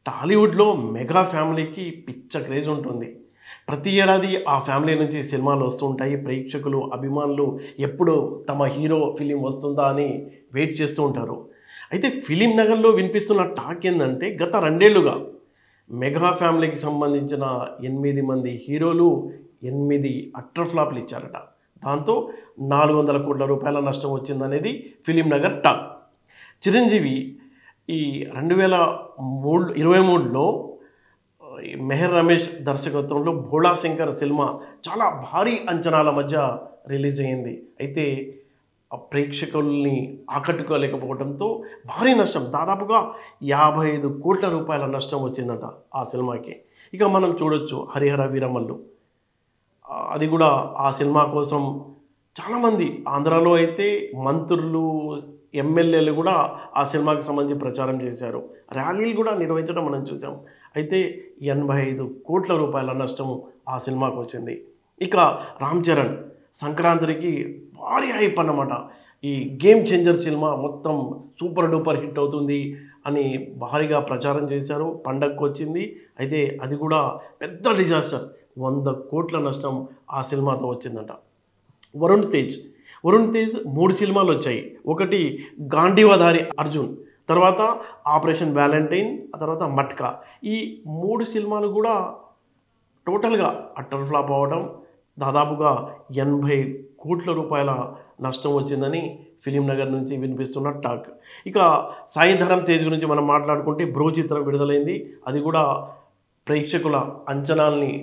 టాలీవుడ్‌లో మెగా ఫ్యామిలీకి పిచ్చ క్రేజ్ ఉంటుంది. ప్రతి ఏడాది ఆ ఫ్యామిలీ నుంచి సినిమాలు వస్తూ ఉంటాయి. ప్రేక్షకులు, అభిమానులు ఎప్పుడు తమ హీరో ఫిల్మ్ వస్తుందా అని వెయిట్ చేస్తూ ఉంటారు. అయితే ఫిలిం నగర్‌లో వినిపిస్తున్న టాక్ ఏందంటే గత 2 ఏళ్లుగా మెగా ఫ్యామిలీకి సంబంధించిన 8 మంది హీరోలు 8 అట్టర్ ఫ్లాప్‌లు ఇచ్చారట. దాంతో 400,00,00,000 రూపాయల నష్టం వచ్చిందనేది ఫిలిం నగర్ టాక్. చిరంజీవి ఈ 2023లో ఈ మెహర్ రమేష్ దర్శకత్వంలో 'భోళా శంకర్' సినిమా చాలా భారీ అంచనాల మధ్య రిలీజ్ అయింది. అయితే ఆ ప్రేక్షకుల్ని ఆకట్టుకోలేకపోవడంతో భారీ నష్టం దాదాపుగా 55,00,00,000 రూపాయల నష్టం వచ్చిందట ఆ సినిమాకి. ఇక మనం చూడొచ్చు 'హరిహర వీరమల్లు' అది కూడా ఆ సినిమా కోసం చాలామంది ఆంధ్రాలో అయితే మంత్రులు, ఎమ్మెల్యేలు కూడా ఆ సినిమాకి సంబంధించి ప్రచారం చేశారు. ర్యాలీలు కూడా నిర్వహించడం మనం చూసాం. అయితే 85,00,00,000 రూపాయల నష్టం ఆ సినిమాకు వచ్చింది. ఇక 'రామ్ చరణ్' సంక్రాంతికి భారీ హైప్ అన్నమాట. ఈ 'గేమ్ చేంజర్' సినిమా మొత్తం సూపర్ డూపర్ హిట్ అవుతుంది అని భారీగా ప్రచారం చేశారు. పండగకు వచ్చింది. అయితే అది కూడా పెద్ద డిజాస్టర్. 100,00,00,000 నష్టం ఆ సినిమాతో వచ్చిందట. వరుణ్ తేజ్ 3 సినిమాలు వచ్చాయి. ఒకటి 'గాంధీవధారి అర్జున్', తర్వాత 'ఆపరేషన్ వ్యాలంటైన్', ఆ తర్వాత 'మట్కా'. ఈ 3 సినిమాలు కూడా టోటల్‌గా అట్టర్ ఫ్లాప్ అవ్వడం, దాదాపుగా 80,00,00,000 రూపాయల నష్టం వచ్చిందని ఫిలిం నగర్ నుంచి వినిపిస్తున్న టాక్. ఇక సాయి ధరమ్ తేజ్ గురించి మనం మాట్లాడుకుంటే 'బ్రో' చిత్రం విడుదలైంది. అది కూడా ప్రేక్షకుల అంచనాల్ని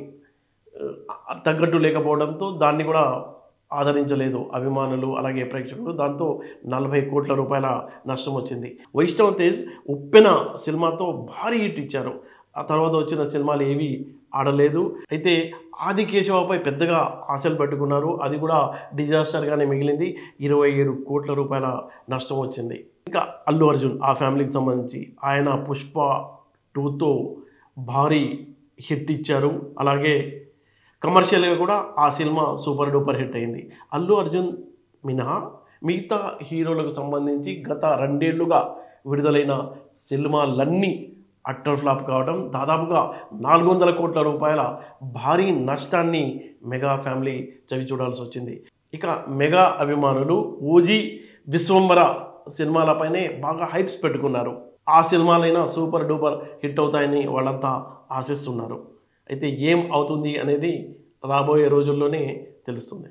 తగ్గట్టు లేకపోవడంతో దాన్ని కూడా ఆదరించలేదు అభిమానులు, అలాగే ప్రేక్షకులు. దాంతో 40,00,00,000 రూపాయల నష్టం వచ్చింది. వైష్ణవ్ తేజ్ 'ఉప్పెన' సినిమాతో భారీ హిట్ ఇచ్చారు. ఆ తర్వాత వచ్చిన సినిమాలు ఏవి ఆడలేదు. అయితే ఆదికేశవపై పెద్దగా ఆశలు పెట్టుకున్నారు. అది కూడా డిజాస్టర్గానే మిగిలింది. 27,00,00,000 రూపాయల నష్టం వచ్చింది. ఇంకా అల్లు అర్జున్ ఆ ఫ్యామిలీకి సంబంధించి ఆయన 'పుష్ప 2'తో భారీ హిట్ ఇచ్చారు. అలాగే కమర్షియల్‌గా కూడా ఆ సినిమా సూపర్ డూపర్ హిట్ అయింది. అల్లు అర్జున్ మినహా మిగతా హీరోలకు సంబంధించి గత 2 ఏళ్లుగా విడుదలైన సినిమాలన్నీ అట్టర్ ఫ్లాప్ కావడం, దాదాపుగా 400,00,00,000 రూపాయల భారీ నష్టాన్ని మెగా ఫ్యామిలీ చవిచూడాల్సి వచ్చింది. ఇక మెగా అభిమానులు 'ఓజీ', 'విశ్వంబర' సినిమాలపైనే బాగా హైప్స్ పెట్టుకున్నారు. ఆ సినిమాలైనా సూపర్ డూపర్ హిట్ అవుతాయని వాళ్ళంతా ఆశిస్తున్నారు. అయితే ఏం అవుతుంది అనేది రాబోయే రోజుల్లోనే తెలుస్తుంది.